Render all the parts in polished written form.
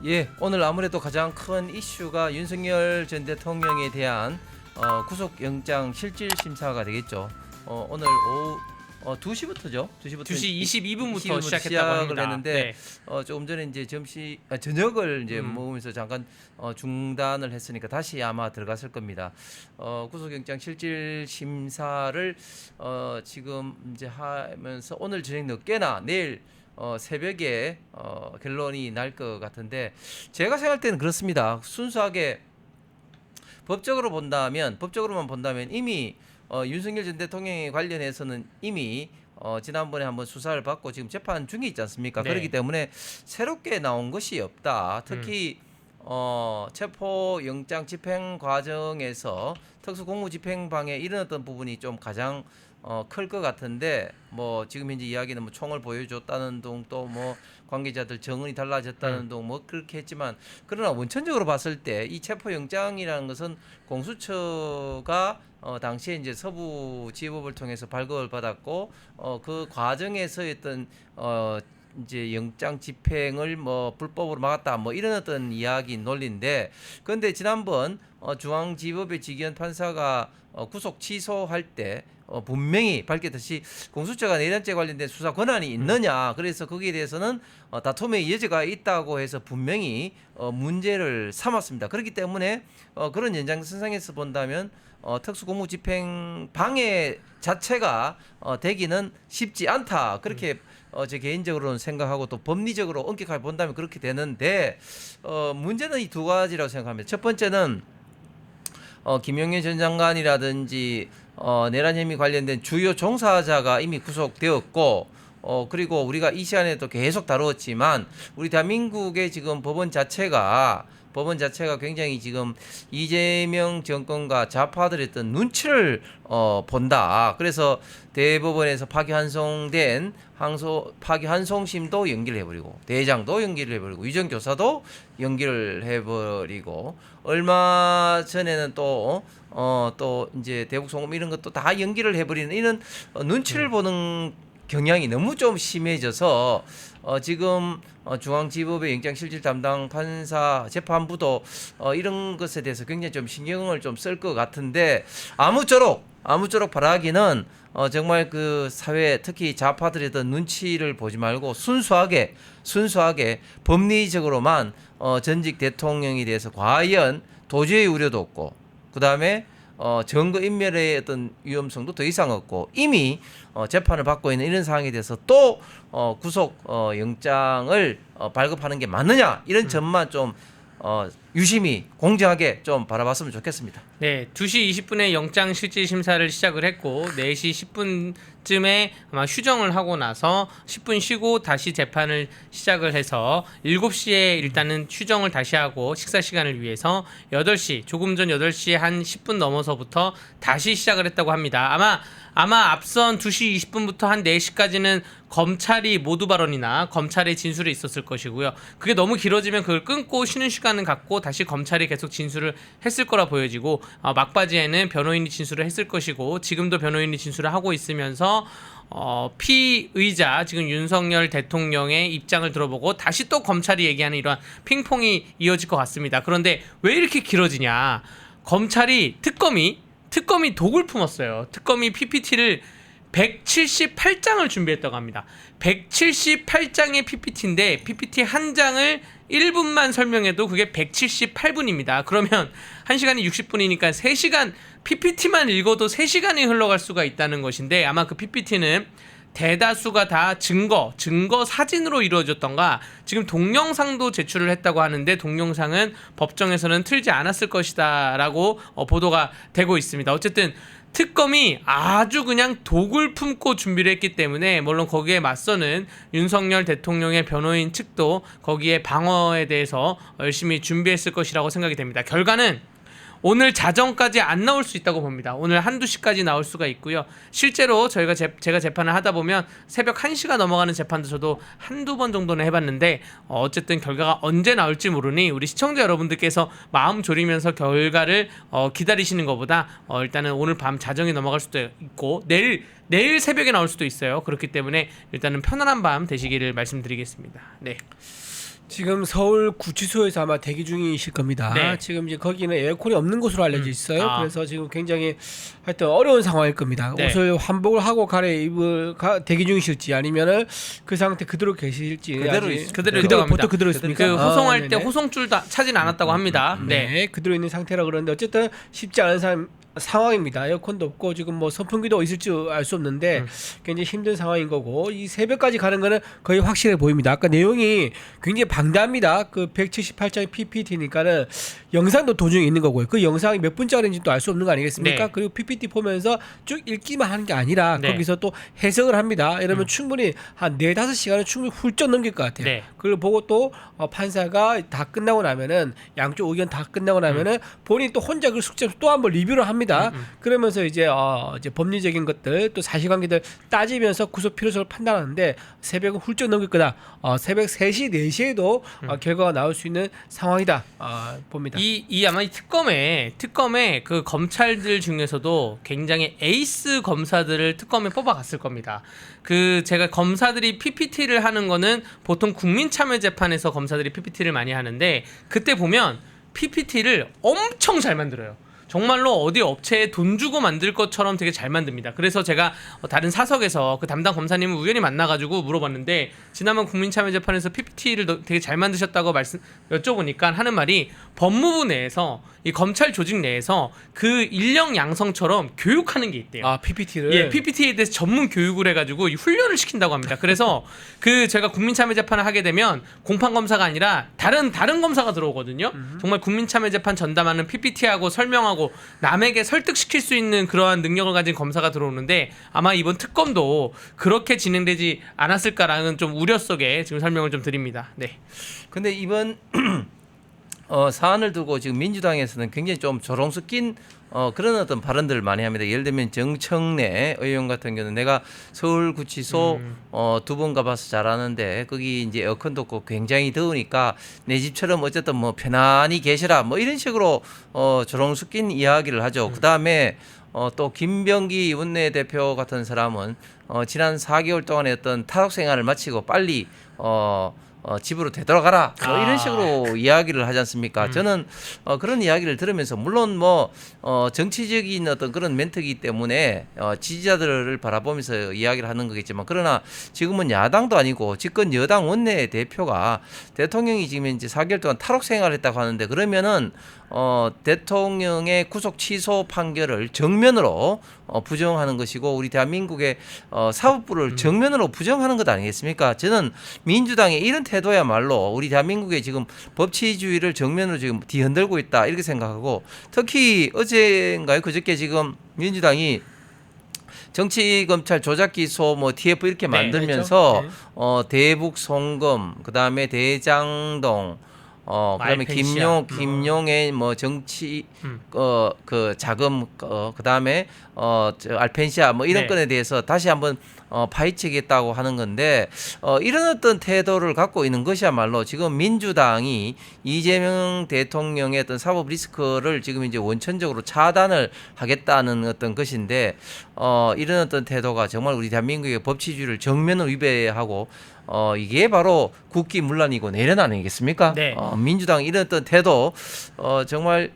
예, 오늘 아무래도 가장 큰 이슈가 윤석열 전 대통령에 대한 구속영장 실질심사가 되겠죠. 오늘 오후 2시부터죠. 2시 22분부터 시작했다고 시작을 합니다. 했는데 네. 조금 전에 이제 저녁을 이제 먹으면서 잠깐 중단을 했으니까 다시 아마 들어갔을 겁니다. 구속영장 실질심사를 지금 이제 하면서 오늘 저녁 늦게나 내일 새벽에 결론이 날 것 같은데, 제가 생각할 때는 그렇습니다. 순수하게 법적으로만 본다면 이미 윤석열 전 대통령에 관련해서는 이미 지난번에 한번 수사를 받고 지금 재판 중에 있지 않습니까? 네. 그렇기 때문에 새롭게 나온 것이 없다. 특히 체포영장 집행 과정에서 특수공무집행방해 이런 어떤 부분이 좀 가장 클 것 같은데, 뭐 지금 현재 이야기는 뭐 총을 보여줬다는 둥, 또 뭐 관계자들 정은이 달라졌다는 둥, 뭐 그렇게 했지만, 그러나 원천적으로 봤을 때 이 체포영장이라는 것은 공수처가 당시에 이제 서부지법을 통해서 발급을 받았고, 그 과정에서 어떤 이제 영장 집행을 뭐 불법으로 막았다, 뭐 이런 어떤 이야기 논리인데, 그런데 지난번 중앙지법의 지기현 판사가 구속 취소할 때 분명히 밝혔듯이 공수처가 내란죄 관련된 수사 권한이 있느냐, 그래서 거기에 대해서는 다툼의 여지가 있다고 해서 분명히 문제를 삼았습니다. 그렇기 때문에 그런 연장선상에서 본다면 특수공무집행 방해 자체가 되기는 쉽지 않다, 그렇게 제 개인적으로는 생각하고, 또 법리적으로 엄격하게 본다면 그렇게 되는데, 문제는 이 두 가지라고 생각합니다. 첫 번째는 김용현 전 장관이라든지 내란 혐의 관련된 주요 종사자가 이미 구속되었고, 그리고 우리가 이 시간에도 계속 다루었지만 우리 대한민국의 지금 법원 자체가 굉장히 지금 이재명 정권과 좌파들의 어떤 눈치를 본다. 그래서 대법원에서 파기환송된 파기환송심도 연기를 해버리고, 대장도 연기를 해버리고, 유전교사도 연기를 해버리고, 얼마 전에는 또 이제 대북송금 이런 것도 다 연기를 해버리는 이런 눈치를 보는 경향이 너무 좀 심해져서 지금 중앙지법의 영장실질 담당 판사 재판부도 이런 것에 대해서 굉장히 좀 신경을 좀 쓸 것 같은데, 아무쪼록 바라기는 정말 그 사회, 특히 좌파들의 어떤 눈치를 보지 말고 순수하게 법리적으로만 전직 대통령에 대해서 과연 도주의 우려도 없고, 그 다음에 증거 인멸의 어떤 위험성도 더 이상 없고, 이미 재판을 받고 있는 이런 상황에 대해서 또 구속 영장을 발급하는 게 맞느냐, 이런 점만 좀 유심히 공정하게 좀 바라봤으면 좋겠습니다. 네, 2시 20분에 영장 실질 심사를 시작을 했고 4시 10분쯤에 아마 휴정을 하고 나서 10분 쉬고 다시 재판을 시작을 해서 7시에 일단은 휴정을 다시 하고 식사 시간을 위해서 8시, 조금 전 8시 한 10분 넘어서부터 다시 시작을 했다고 합니다. 아마 앞선 2시 20분부터 한 4시까지는 검찰이 모두 발언이나 검찰의 진술이 있었을 것이고요. 그게 너무 길어지면 그걸 끊고 쉬는 시간을 갖고 다시 검찰이 계속 진술을 했을 거라 보여지고, 막바지에는 변호인이 진술을 했을 것이고, 지금도 변호인이 진술을 하고 있으면서 피의자 지금 윤석열 대통령의 입장을 들어보고 다시 또 검찰이 얘기하는 이러한 핑퐁이 이어질 것 같습니다. 그런데 왜 이렇게 길어지냐? 검찰이 특검이 독을 품었어요. 특검이 PPT를 178장을 준비했다고 합니다. 178장의 PPT인데 PPT 한 장을 1분만 설명해도 그게 178분입니다. 그러면 1시간이 60분이니까 3시간, PPT만 읽어도 3시간이 흘러갈 수가 있다는 것인데, 아마 그 PPT는 대다수가 다 증거 사진으로 이루어졌던가, 지금 동영상도 제출을 했다고 하는데 동영상은 법정에서는 틀지 않았을 것이다 라고 보도가 되고 있습니다. 어쨌든 특검이 아주 그냥 독을 품고 준비를 했기 때문에, 물론 거기에 맞서는 윤석열 대통령의 변호인 측도 거기에 방어에 대해서 열심히 준비했을 것이라고 생각이 됩니다. 결과는 오늘 자정까지 안 나올 수 있다고 봅니다. 오늘 1~2시까지 나올 수가 있고요. 실제로 제가 재판을 하다 보면 새벽 1시가 넘어가는 재판도 저도 한두 번 정도는 해봤는데, 어쨌든 결과가 언제 나올지 모르니 우리 시청자 여러분들께서 마음 졸이면서 결과를 기다리시는 것보다 일단은 오늘 밤 자정이 넘어갈 수도 있고 내일 새벽에 나올 수도 있어요. 그렇기 때문에 일단은 편안한 밤 되시기를 말씀드리겠습니다. 네. 지금 서울 구치소에서 아마 대기 중이실 겁니다. 네. 지금 이제 거기는 에어컨이 없는 곳으로 알려져 있어요. 아. 그래서 지금 굉장히 하여튼 어려운 상황일 겁니다. 네. 옷을 환복을 하고 갈아입을 대기 중이실지 아니면은 그 상태 그대로 계실지 그대로 아직- 있- 그대로 있다고 합니다. 보통 그대로 있습니까? 그 호송할 때 네네. 호송줄 다 차진 않았다고 합니다. 네. 네. 그대로 있는 상태라 그러는데 어쨌든 쉽지 않은 상황입니다. 에어컨도 없고 지금 뭐 선풍기도 있을지 알 수 없는데 굉장히 힘든 상황인 거고 이 새벽까지 가는 거는 거의 확실해 보입니다. 아까 내용이 굉장히 방대합니다. 그 178장의 PPT니까는 영상도 도중에 있는 거고요. 그 영상이 몇 분짜리인지도 알 수 없는 거 아니겠습니까? 네. 그리고 PPT 보면서 쭉 읽기만 하는 게 아니라 네. 거기서 또 해석을 합니다. 이러면 충분히 한 4-5시간은 충분히 훌쩍 넘길 것 같아요. 네. 그걸 보고 또 판사가 다 끝나고 나면은 양쪽 의견 다 끝나고 나면은 본인 또 혼자 그 숙제 또 한번 리뷰를 합니다. 그러면서 이제 법리적인 것들 또 사실관계들 따지면서 구속 필요성을 판단하는데 새벽은 훌쩍 넘길 거다. 새벽 3시, 4시에도 결과가 나올 수 있는 상황이다. 봅니다. 이 아마 이 특검에 그 검찰들 중에서도 굉장히 에이스 검사들을 특검에 뽑아갔을 겁니다. 그 제가 검사들이 PPT를 하는 거는 보통 국민참여재판에서 검사들이 PPT를 많이 하는데 그때 보면 PPT를 엄청 잘 만들어요. 정말로 어디 업체에 돈 주고 만들 것처럼 되게 잘 만듭니다. 그래서 제가 다른 사석에서 그 담당 검사님을 우연히 만나가지고 물어봤는데 지난번 국민참여재판에서 PPT를 되게 잘 만드셨다고 여쭤보니까 하는 말이 법무부 내에서 이 검찰 조직 내에서 그 인력 양성처럼 교육하는 게 있대요. PPT를 예, PPT에 대해서 전문 교육을 해가지고 이 훈련을 시킨다고 합니다. 그래서 그 제가 국민참여재판을 하게 되면 공판 검사가 아니라 다른 검사가 들어오거든요. 정말 국민참여재판 전담하는 PPT하고 설명하고 남에게 설득시킬 수 있는 그러한 능력을 가진 검사가 들어오는데 아마 이번 특검도 그렇게 진행되지 않았을까라는 좀 우려 속에 지금 설명을 좀 드립니다. 네. 근데 이번 사안을 두고 지금 민주당에서는 굉장히 좀 조롱 섞인 그런 어떤 발언들을 많이 합니다. 예를 들면 정청래 의원 같은 경우는 내가 서울구치소 2번 가봐서 잘 아는데 거기 이제 에어컨도 없고 굉장히 더우니까 내 집처럼 어쨌든 뭐 편안히 계시라 뭐 이런 식으로 조롱 섞인 이야기를 하죠. 그 다음에 또 김병기 원내대표 같은 사람은 지난 4개월 동안의 어떤 타석 생활을 마치고 빨리 집으로 되돌아가라 뭐 이런 식으로 이야기를 하지 않습니까? 저는 그런 이야기를 들으면서 물론 뭐 정치적인 어떤 그런 멘트이기 때문에 지지자들을 바라보면서 이야기를 하는 거겠지만 그러나 지금은 야당도 아니고 집권 여당 원내 대표가 대통령이 지금 이제 4개월 동안 탈옥 생활을 했다고 하는데 그러면은 대통령의 구속 취소 판결을 정면으로 부정하는 것이고 우리 대한민국의 사법부를 정면으로 부정하는 것 아니겠습니까? 저는 민주당의 이런 태도야말로 우리 대한민국의 지금 법치주의를 정면으로 지금 뒤흔들고 있다 이렇게 생각하고 특히 어제인가요? 그저께 지금 민주당이 정치검찰 조작기소 뭐 TF 이렇게 만들면서 그렇죠. 대북 송금 그다음에 대장동 그다음에 알펜시아. 김용의 뭐 정치 그 자금 그다음에 저 알펜시아 뭐 이런 네. 건에 대해서 다시 한번 파헤치겠다고 하는 건데 이런 어떤 태도를 갖고 있는 것이야말로 지금 민주당이 이재명 대통령의 어떤 사법 리스크를 지금 이제 원천적으로 차단을 하겠다는 어떤 것인데 이런 어떤 태도가 정말 우리 대한민국의 법치주의를 정면으로 위배하고 이게 바로 국기문란이고 내란 아니겠습니까? 네. 민주당 이런 어떤 태도 정말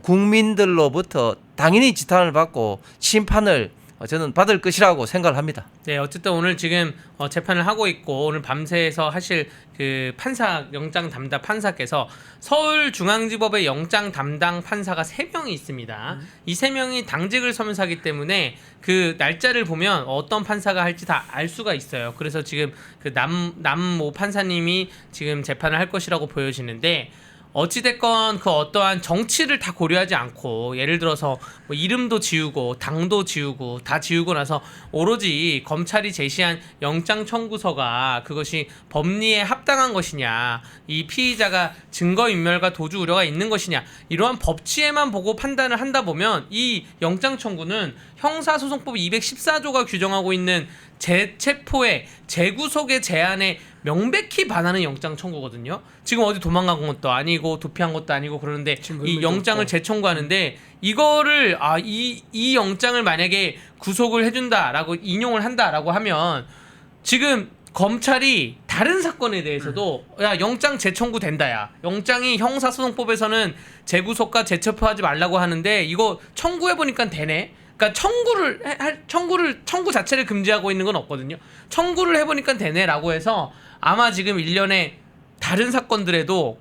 국민들로부터 당연히 지탄을 받고 심판을 저는 받을 것이라고 생각을 합니다. 네, 어쨌든 오늘 지금 재판을 하고 있고 오늘 밤새서 하실 그 판사 영장 담당 판사께서 서울중앙지법의 영장 담당 판사가 3명이 있습니다. 이 3명이 당직을 서면서 하기 때문에 그 날짜를 보면 어떤 판사가 할지 다 알 수가 있어요. 그래서 지금 그 남모 판사님이 지금 재판을 할 것이라고 보여지는데 어찌됐건 그 어떠한 정치를 다 고려하지 않고 예를 들어서 뭐 이름도 지우고 당도 지우고 다 지우고 나서 오로지 검찰이 제시한 영장 청구서가 그것이 법리에 합당한 것이냐 이 피의자가 증거인멸과 도주 우려가 있는 것이냐 이러한 법치에만 보고 판단을 한다 보면 이 영장 청구는 형사소송법 214조가 규정하고 있는 재체포의 재구속의 제한에 명백히 반하는 영장 청구거든요. 지금 어디 도망간 것도 아니고 도피한 것도 아니고 그러는데 이 영장을 재청구하는데 이거를 이 영장을 만약에 구속을 해준다라고 인용을 한다라고 하면 지금 검찰이 다른 사건에 대해서도 야 영장 재청구 된다야. 영장이 형사소송법에서는 재구속과 재체포하지 말라고 하는데 이거 청구해 보니까 되네. 그러니까 청구 자체를 금지하고 있는 건 없거든요. 청구를 해보니까 되네라고 해서 아마 지금 일련의 다른 사건들에도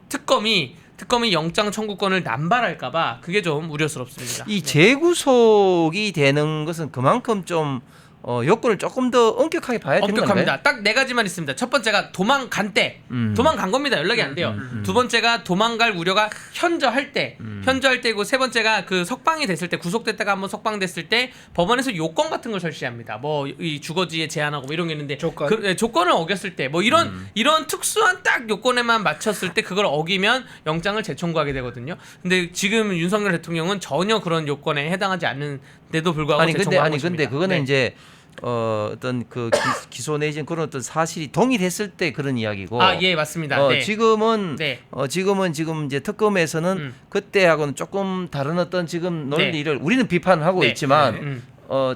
특검이 영장 청구권을 남발할까봐 그게 좀 우려스럽습니다. 이 재구속이 되는 것은 그만큼 좀 요건을 조금 더 엄격하게 봐야 되는 건가요? 엄격합니다. 딱 네 가지만 있습니다. 첫 번째가 도망간 때, 도망간 겁니다. 연락이 안 돼요. 두 번째가 도망갈 우려가 현저할 때, 현저할 때고 세 번째가 그 석방이 됐을 때, 구속됐다가 한번 석방됐을 때 법원에서 요건 같은 걸 설치합니다. 뭐 이 주거지에 제한하고 뭐 이런 게 있는데 조건을 어겼을 때, 뭐 이런 특수한 딱 요건에만 맞췄을 때 그걸 어기면 영장을 재청구하게 되거든요. 근데 지금 윤석열 대통령은 전혀 그런 요건에 해당하지 않는데도 불구하고 재청구하고 있습니다. 근데 그거는 이제 어떤 그 기소 내지는 그런 어떤 사실이 동일했을 때 그런 이야기고. 예, 맞습니다. 네. 지금은 지금 이제 특검에서는 그때하고는 조금 다른 어떤 지금 논리를 우리는 비판을 하고 있지만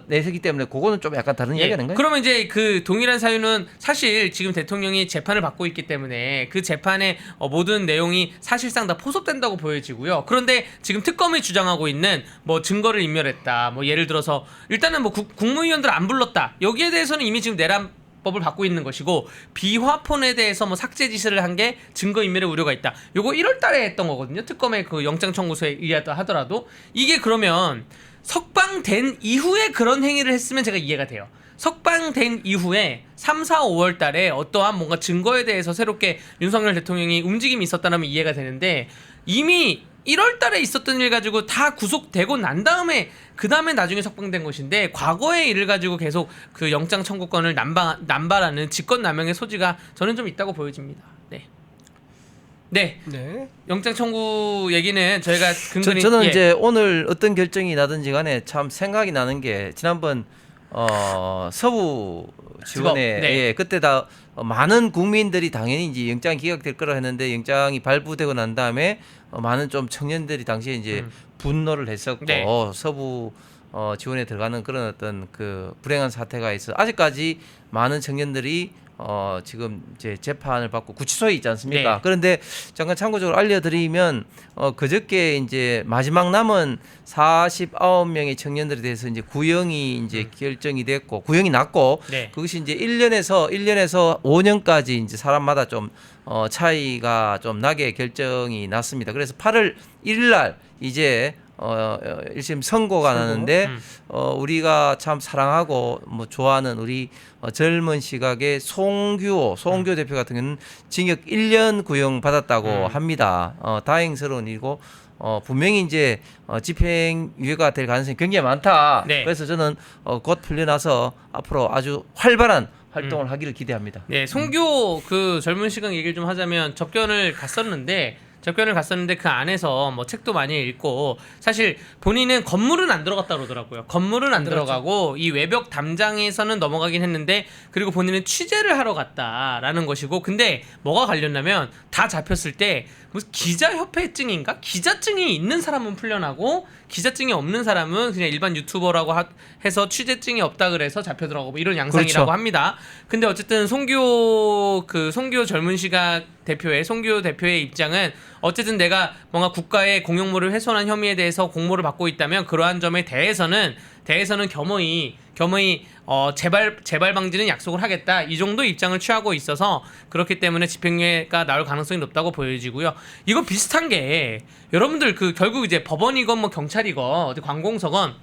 내세기 때문에 그거는 좀 약간 다른 이야기 아닌가요? 그러면 이제 그 동일한 사유는 사실 지금 대통령이 재판을 받고 있기 때문에 그 재판의 모든 내용이 사실상 다 포섭된다고 보여지고요. 그런데 지금 특검이 주장하고 있는 뭐 증거를 인멸했다. 뭐 예를 들어서 일단은 뭐 국무위원들 안 불렀다. 여기에 대해서는 이미 지금 내란법을 받고 있는 것이고 비화폰에 대해서 뭐 삭제 지시를 한 게 증거 인멸의 우려가 있다. 요거 1월 달에 했던 거거든요. 특검의 그 영장 청구서에 의하다 하더라도 이게 그러면 석방된 이후에 그런 행위를 했으면 제가 이해가 돼요. 석방된 이후에 3, 4, 5월 달에 어떠한 뭔가 증거에 대해서 새롭게 윤석열 대통령이 움직임이 있었다면 이해가 되는데 이미 1월 달에 있었던 일 가지고 다 구속되고 난 다음에 그 다음에 나중에 석방된 것인데 과거의 일을 가지고 계속 그 영장 청구권을 남발하는 직권남용의 소지가 저는 좀 있다고 보여집니다. 네. 영장 청구 얘기는 저희가 근근히 저는 이제 오늘 어떤 결정이 나든지 간에 참 생각이 나는 게 지난번 서부 지원에 그때 다 많은 국민들이 당연히 이제 영장이 기각될 거라 했는데 영장이 발부되고 난 다음에 많은 좀 청년들이 당시에 이제 분노를 했었고 서부 지원에 들어가는 그런 어떤 그 불행한 사태가 있어 아직까지 많은 청년들이 지금 이제 재판을 받고 구치소에 있지 않습니까? 그런데 잠깐 참고적으로 알려드리면 그저께 이제 마지막 남은 49명의 청년들에 대해서 이제 구형이 이제 결정이 됐고 구형이 났고 그것이 이제 1년에서 5년까지 이제 사람마다 좀 차이가 좀 나게 결정이 났습니다. 그래서 8월 1일 날 이제 1심 선고가 나는데 우리가 참 사랑하고 뭐 좋아하는 우리 젊은 시각의 송규호 대표 같은 경우는 징역 1년 구형 받았다고 합니다. 다행스러운 일이고 분명히 이제 집행유예가 될 가능성이 굉장히 많다. 그래서 저는 곧 풀려나서 앞으로 아주 활발한 활동을 하기를 기대합니다. 송규호 그 젊은 시각 얘기를 좀 하자면 접견을 갔었는데 그 안에서 뭐 책도 많이 읽고 사실 본인은 건물은 안 들어갔다 그러더라고요. 건물은 안 들어가고 이 외벽 담장에서는 넘어가긴 했는데 그리고 본인은 취재를 하러 갔다라는 것이고 근데 뭐가 갈렸냐면 다 잡혔을 때 무슨 기자협회증인가? 기자증이 있는 사람은 풀려나고 기자증이 없는 사람은 그냥 일반 유튜버라고 해서 취재증이 없다 그래서 잡혀들어가고 뭐 이런 양상이라고 합니다. 근데 어쨌든 송규호 젊은 시각 송규호 대표의 입장은 어쨌든 내가 뭔가 국가의 공용물을 훼손한 혐의에 대해서 공모를 받고 있다면 그러한 점에 대해서는 겸허히 재발 방지는 약속을 하겠다 이 정도 입장을 취하고 있어서 그렇기 때문에 집행유예가 나올 가능성이 높다고 보여지고요. 이거 비슷한 게 여러분들 그 결국 이제 법원이건 뭐 경찰이건 어디 관공서건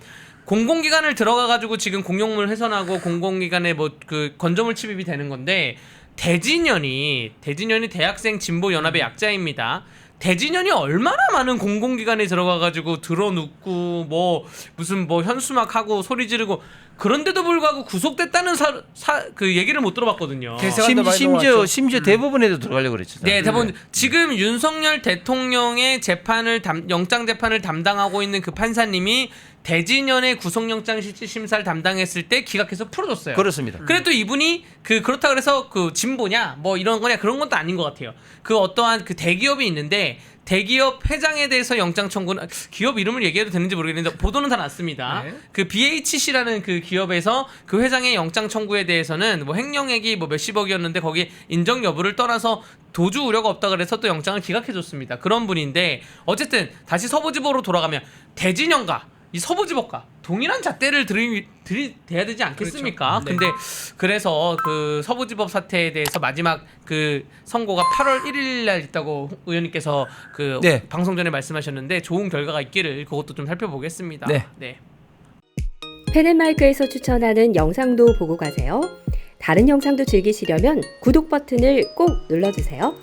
공공기관을 들어가가지고 지금 공용물 훼손하고 공공기관에 뭐 그 건조물 침입이 되는 건데 대진연이 대학생 진보 연합의 약자입니다. 대진연이 얼마나 많은 공공기관에 들어가가지고 들어눕고 뭐 무슨 뭐 현수막 하고 소리 지르고 그런데도 불구하고 구속됐다는 그 얘기를 못 들어봤거든요. 심지어 대법원에도 들어가려고 그랬죠. 대법원 지금 윤석열 대통령의 영장 재판을 담당하고 있는 그 판사님이 대진연의 구속영장 실질 심사를 담당했을 때 기각해서 풀어줬어요. 그렇습니다. 그래 또 이분이 그렇다 그래서 그 진보냐 뭐 이런 거냐 그런 것도 아닌 것 같아요. 그 어떠한 그 대기업이 있는데 대기업 회장에 대해서 영장 청구는 기업 이름을 얘기해도 되는지 모르겠는데 보도는 다 났습니다. 네. 그 BHC라는 그 기업에서 그 회장의 영장 청구에 대해서는 뭐 횡령액이 뭐 몇십억이었는데 거기에 인정 여부를 떠나서 도주 우려가 없다 그래서 또 영장을 기각해줬습니다. 그런 분인데 어쨌든 다시 서부지법으로 돌아가면 대진영과 이 서부지법과 동일한 잣대를 들이대야 되지 않겠습니까? 그렇죠. 네. 근데 그래서 그 서부지법 사태에 대해서 마지막 그 선고가 8월 1일 날 있다고 의원님께서 그 네. 방송 전에 말씀하셨는데 좋은 결과가 있기를 그것도 좀 살펴보겠습니다. 네. 펜앤마이크에서 추천하는 영상도 보고 가세요. 다른 영상도 즐기시려면 구독 버튼을 꼭 눌러주세요.